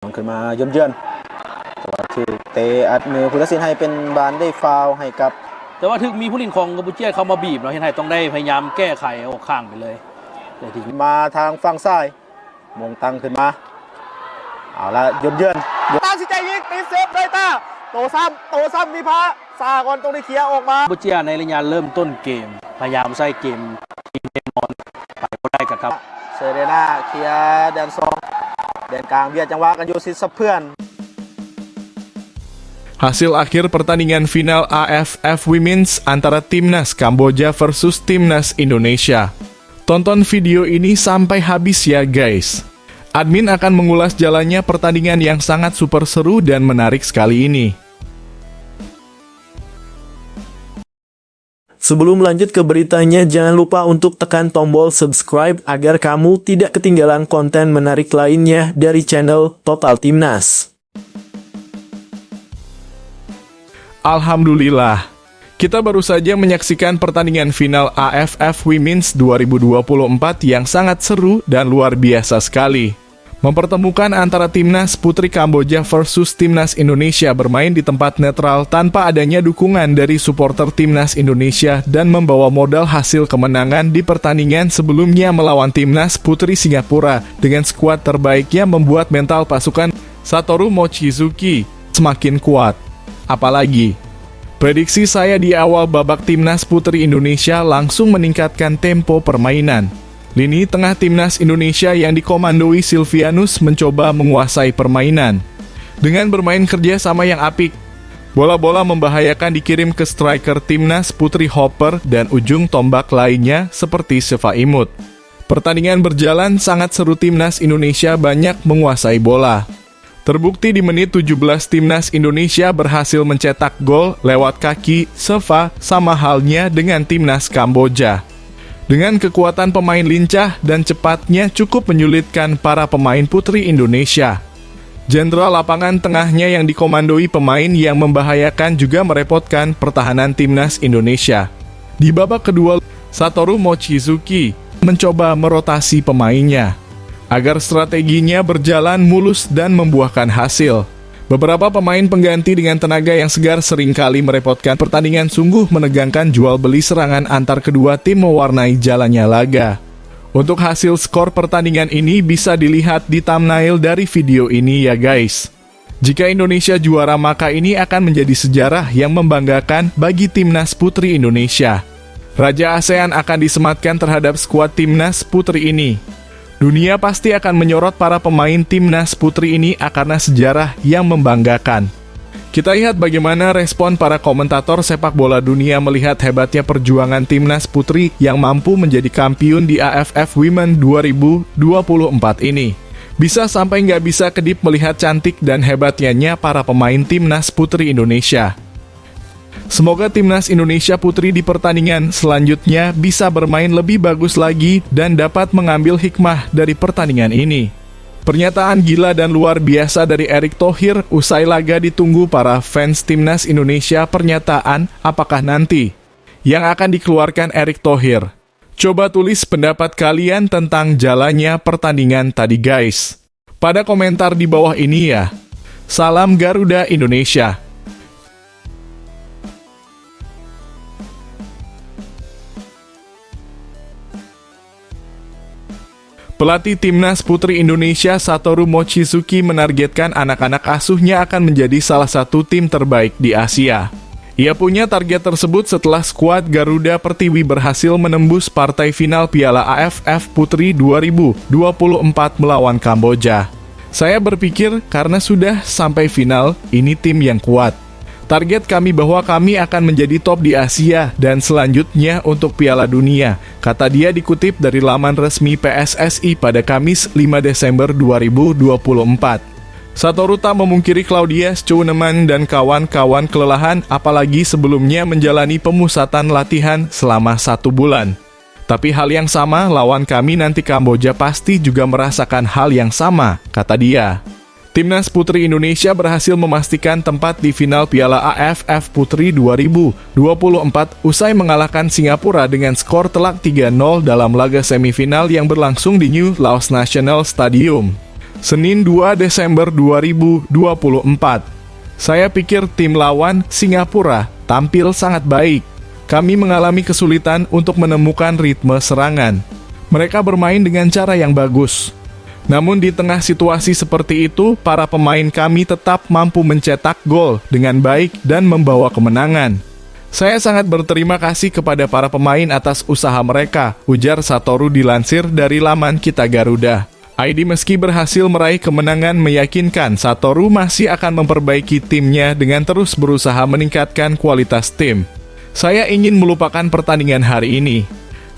ขึ้นมาเยือนแต่ว่าถือเตะอัดมือผู้ตัดสินให้เป็นบานได้ฟาวล์ให้กับแต่ว่าถึงมีผู้เล่นของกัมพูชาเข้ามาบีบเนาะเห็นไทยต้องได้พยายามแก้ไขออกข้างไปเลยแต่ทีนี้มาทางฝั่งซ้ายมงตังขึ้นมาเอาละเยือนตาสิใจยิงตีเซฟได้ตาโตซ้ำมีพระซาก่อนตรงนี้เคลียร์ออกมากัมพูชาในระยะเริ่มต้นเกมพยายามใส่เกมทีมเดนมอนไปก็ได้ครับเซเรน่าเคลียร์แดนซองแดนกลางเบียดจังหวะกันอยู่ซิสเพื่อน Hasil akhir pertandingan final AFF Women's antara Timnas Kamboja versus Timnas Indonesia. Tonton video ini sampai habis ya guys. Admin akan mengulas jalannya pertandingan yang sangat super seru dan menarik sekali ini. Sebelum lanjut ke beritanya, jangan lupa untuk tekan tombol subscribe agar kamu tidak ketinggalan konten menarik lainnya dari channel Total Timnas. Alhamdulillah, kita baru saja menyaksikan pertandingan final AFF Women's 2024 yang sangat seru dan luar biasa sekali. Mempertemukan antara Timnas Putri Kamboja versus Timnas Indonesia bermain di tempat netral tanpa adanya dukungan dari supporter Timnas Indonesia dan membawa modal hasil kemenangan di pertandingan sebelumnya melawan Timnas Putri Singapura dengan skuad terbaiknya membuat mental pasukan Satoru Mochizuki semakin kuat. Apalagi, prediksi saya di awal babak Timnas Putri Indonesia langsung meningkatkan tempo permainan. Lini tengah Timnas Indonesia yang dikomandoi Silvianus mencoba menguasai permainan. Dengan bermain kerja sama yang apik, bola-bola membahayakan dikirim ke striker Timnas Putri Hopper dan ujung tombak lainnya seperti Seva Imut. Pertandingan berjalan sangat seru, Timnas Indonesia banyak menguasai bola. Terbukti di menit 17 Timnas Indonesia berhasil mencetak gol lewat kaki Seva, sama halnya dengan Timnas Kamboja. Dengan kekuatan pemain lincah dan cepatnya cukup menyulitkan para pemain putri Indonesia. Jenderal lapangan tengahnya yang dikomandoi pemain yang membahayakan juga merepotkan pertahanan Timnas Indonesia. Di babak kedua, Satoru Mochizuki mencoba merotasi pemainnya agar strateginya berjalan mulus dan membuahkan hasil. Beberapa pemain pengganti dengan tenaga yang segar seringkali merepotkan pertandingan. Sungguh menegangkan jual beli serangan antar kedua tim mewarnai jalannya laga. Untuk hasil skor pertandingan ini bisa dilihat di thumbnail dari video ini ya guys. Jika Indonesia juara maka ini akan menjadi sejarah yang membanggakan bagi Timnas Putri Indonesia. Raja ASEAN akan disematkan terhadap skuad Timnas Putri ini. Dunia pasti akan menyorot para pemain Timnas Putri ini karena sejarah yang membanggakan. Kita lihat bagaimana respon para komentator sepak bola dunia melihat hebatnya perjuangan Timnas Putri yang mampu menjadi kampiun di AFF Women 2024 ini. Bisa sampai nggak bisa kedip melihat cantik dan hebatnya para pemain Timnas Putri Indonesia. Semoga Timnas Indonesia Putri di pertandingan selanjutnya bisa bermain lebih bagus lagi dan dapat mengambil hikmah dari pertandingan ini. Pernyataan gila dan luar biasa dari Erick Thohir usai laga ditunggu para fans Timnas Indonesia. Pernyataan apakah nanti yang akan dikeluarkan Erick Thohir? Coba tulis pendapat kalian tentang jalannya pertandingan tadi guys. Pada komentar di bawah ini ya. Salam Garuda Indonesia. Pelatih Timnas Putri Indonesia Satoru Mochizuki menargetkan anak-anak asuhnya akan menjadi salah satu tim terbaik di Asia. Ia punya target tersebut setelah skuad Garuda Pertiwi berhasil menembus partai final Piala AFF Putri 2024 melawan Kamboja. Saya berpikir karena sudah sampai final, ini tim yang kuat. Target kami bahwa kami akan menjadi top di Asia dan selanjutnya untuk Piala Dunia, kata dia dikutip dari laman resmi PSSI pada Kamis 5 Desember 2024. Satoru tak memungkiri Claudia Schooneman dan kawan-kawan kelelahan apalagi sebelumnya menjalani pemusatan latihan selama 1 bulan. Tapi hal yang sama lawan kami nanti Kamboja pasti juga merasakan hal yang sama, kata dia. Timnas Putri Indonesia berhasil memastikan tempat di final Piala AFF Putri 2024 usai mengalahkan Singapura dengan skor telak 3-0 dalam laga semifinal yang berlangsung di New Laos National Stadium. Senin 2 Desember 2024. Saya pikir tim lawan Singapura tampil sangat baik. Kami mengalami kesulitan untuk menemukan ritme serangan. Mereka bermain dengan cara yang bagus. Namun di tengah situasi seperti itu, para pemain kami tetap mampu mencetak gol dengan baik dan membawa kemenangan. Saya sangat berterima kasih kepada para pemain atas usaha mereka, ujar Satoru dilansir dari laman Kita Garuda. ID meski berhasil meraih kemenangan meyakinkan Satoru masih akan memperbaiki timnya dengan terus berusaha meningkatkan kualitas tim. Saya ingin melupakan pertandingan hari ini.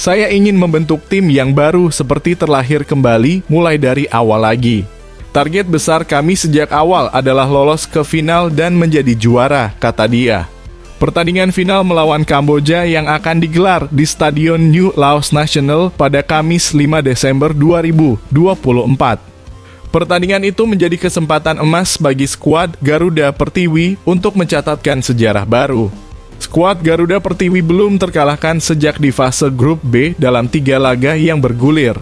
Saya ingin membentuk tim yang baru seperti terlahir kembali mulai dari awal lagi. Target besar kami sejak awal adalah lolos ke final dan menjadi juara, kata dia. Pertandingan final melawan Kamboja yang akan digelar di Stadion New Laos National pada Kamis 5 Desember 2024. Pertandingan itu menjadi kesempatan emas bagi skuad Garuda Pertiwi untuk mencatatkan sejarah baru. Skuad Garuda Pertiwi belum terkalahkan sejak di fase grup B dalam 3 laga yang bergulir.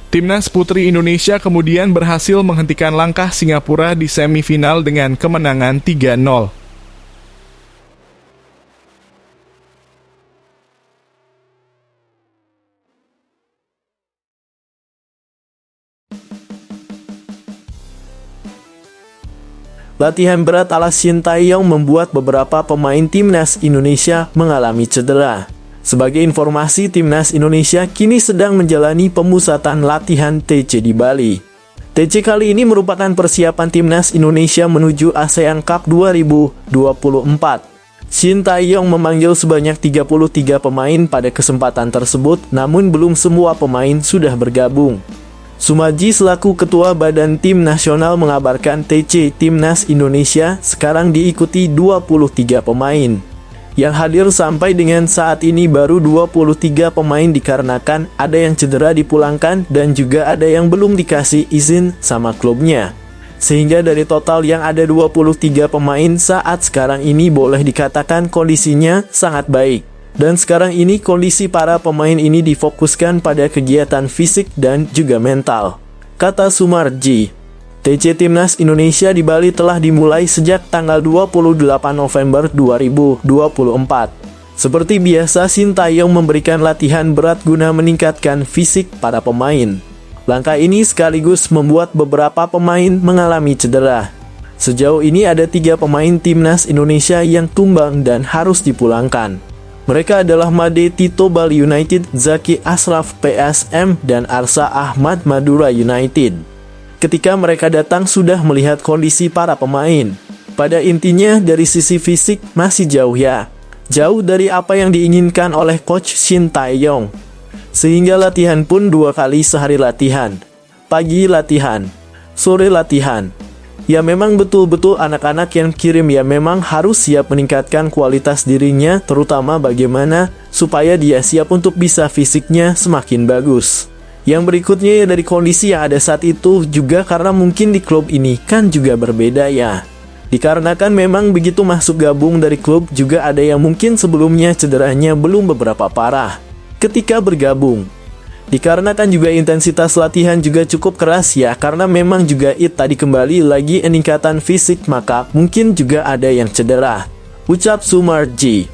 Timnas Putri Indonesia kemudian berhasil menghentikan langkah Singapura di semifinal dengan kemenangan 3-0. Latihan berat ala Shin Tae-yong membuat beberapa pemain timnas Indonesia mengalami cedera. Sebagai informasi, timnas Indonesia kini sedang menjalani pemusatan latihan TC di Bali. TC kali ini merupakan persiapan timnas Indonesia menuju ASEAN Cup 2024. Shin Tae-yong memanggil sebanyak 33 pemain pada kesempatan tersebut, namun belum semua pemain sudah bergabung. Sumaji selaku Ketua Badan Tim Nasional mengabarkan TC Timnas Indonesia sekarang diikuti 23 pemain. Yang hadir sampai dengan saat ini baru 23 pemain dikarenakan ada yang cedera dipulangkan dan juga ada yang belum dikasih izin sama klubnya. Sehingga dari total yang ada 23 pemain saat sekarang ini boleh dikatakan kondisinya sangat baik. Dan sekarang ini kondisi para pemain ini difokuskan pada kegiatan fisik dan juga mental, kata Sumarji. TC Timnas Indonesia di Bali telah dimulai sejak tanggal 28 November 2024. Seperti biasa, Shin Tae-yong memberikan latihan berat guna meningkatkan fisik para pemain. Langkah ini sekaligus membuat beberapa pemain mengalami cedera. Sejauh ini ada 3 pemain Timnas Indonesia yang tumbang dan harus dipulangkan. Mereka adalah Made Tito Bali United, Zaki Ashraf PSM, dan Arsa Ahmad Madura United. Ketika mereka datang sudah melihat kondisi para pemain. Pada intinya dari sisi fisik masih jauh ya. Jauh dari apa yang diinginkan oleh Coach Shin Tae-yong. Sehingga latihan pun 2 kali sehari latihan. Pagi latihan, sore latihan. Ya memang betul-betul anak-anak yang kirim ya memang harus siap meningkatkan kualitas dirinya, terutama bagaimana supaya dia siap untuk bisa fisiknya semakin bagus. Yang berikutnya ya dari kondisi yang ada saat itu juga karena mungkin di klub ini kan juga berbeda ya. Dikarenakan memang begitu masuk gabung dari klub juga ada yang mungkin sebelumnya cederanya belum beberapa parah ketika bergabung. Dikarenakan juga intensitas latihan juga cukup keras ya, karena memang juga tadi kembali lagi peningkatan fisik maka mungkin juga ada yang cedera, ucap Sumarji.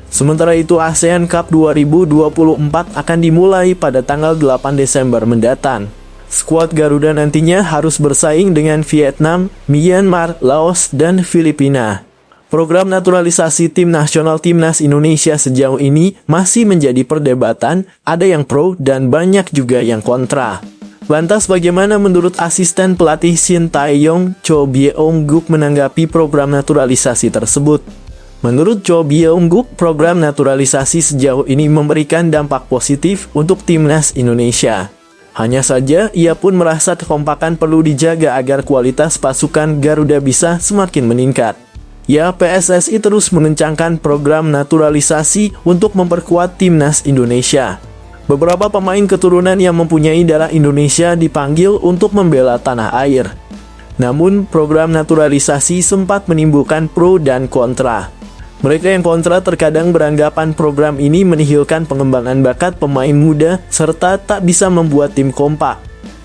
Sementara itu ASEAN Cup 2024 akan dimulai pada tanggal 8 Desember mendatang. Skuad Garuda nantinya harus bersaing dengan Vietnam, Myanmar, Laos, dan Filipina. Program naturalisasi tim nasional Timnas Indonesia sejauh ini masih menjadi perdebatan, ada yang pro dan banyak juga yang kontra. Lantas bagaimana menurut asisten pelatih Shin Tae-yong, Cho Byeong-guk menanggapi program naturalisasi tersebut? Menurut Cho Byeong-guk, program naturalisasi sejauh ini memberikan dampak positif untuk Timnas Indonesia. Hanya saja, ia pun merasa kekompakan perlu dijaga agar kualitas pasukan Garuda bisa semakin meningkat. Ya, PSSI terus mengencangkan program naturalisasi untuk memperkuat Timnas Indonesia. Beberapa pemain keturunan yang mempunyai darah Indonesia dipanggil untuk membela tanah air. Namun, program naturalisasi sempat menimbulkan pro dan kontra. Mereka yang kontra terkadang beranggapan program ini menihilkan pengembangan bakat pemain muda serta tak bisa membuat tim kompak.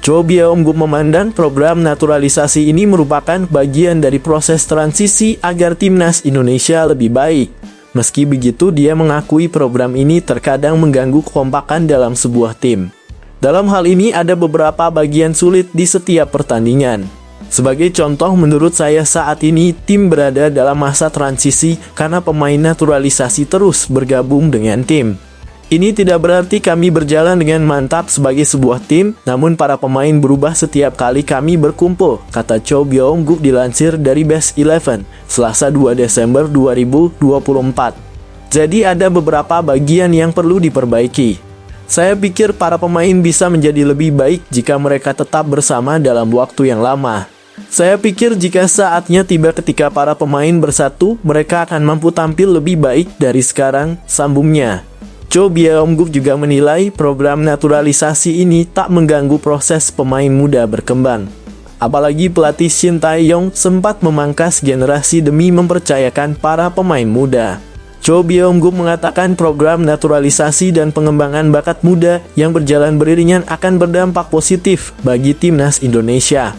Cho Byeong-guk memandang program naturalisasi ini merupakan bagian dari proses transisi agar timnas Indonesia lebih baik. Meski begitu, dia mengakui program ini terkadang mengganggu kekompakan dalam sebuah tim. Dalam hal ini ada beberapa bagian sulit di setiap pertandingan. Sebagai contoh, menurut saya saat ini tim berada dalam masa transisi karena pemain naturalisasi terus bergabung dengan tim. Ini tidak berarti kami berjalan dengan mantap sebagai sebuah tim, namun para pemain berubah setiap kali kami berkumpul, kata Cho Byeong-guk dilansir dari Best 11, Selasa 2 Desember 2024. Jadi ada beberapa bagian yang perlu diperbaiki. Saya pikir para pemain bisa menjadi lebih baik jika mereka tetap bersama dalam waktu yang lama. Saya pikir jika saatnya tiba ketika para pemain bersatu, mereka akan mampu tampil lebih baik dari sekarang, sambungnya. Cho Byeong-guk juga menilai program naturalisasi ini tak mengganggu proses pemain muda berkembang. Apalagi pelatih Shin Tae-yong sempat memangkas generasi demi mempercayakan para pemain muda. Cho Byeong-guk mengatakan program naturalisasi dan pengembangan bakat muda yang berjalan beriringan akan berdampak positif bagi timnas Indonesia.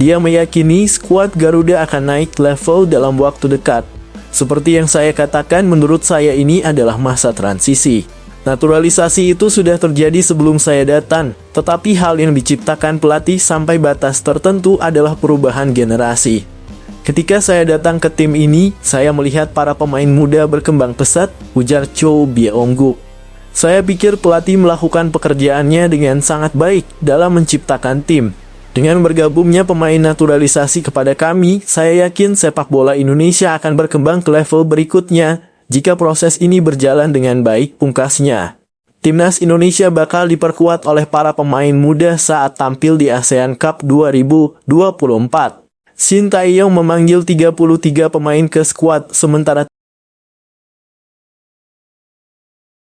Dia meyakini skuad Garuda akan naik level dalam waktu dekat. Seperti yang saya katakan, menurut saya ini adalah masa transisi. Naturalisasi itu sudah terjadi sebelum saya datang, tetapi hal yang diciptakan pelatih sampai batas tertentu adalah perubahan generasi. Ketika saya datang ke tim ini, saya melihat para pemain muda berkembang pesat, ujar Cho Byeong-guk. Saya pikir pelatih melakukan pekerjaannya dengan sangat baik dalam menciptakan tim. Dengan bergabungnya pemain naturalisasi kepada kami, saya yakin sepak bola Indonesia akan berkembang ke level berikutnya jika proses ini berjalan dengan baik, pungkasnya. Timnas Indonesia bakal diperkuat oleh para pemain muda saat tampil di ASEAN Cup 2024. Shin Tae-yong memanggil 33 pemain ke skuad, sementara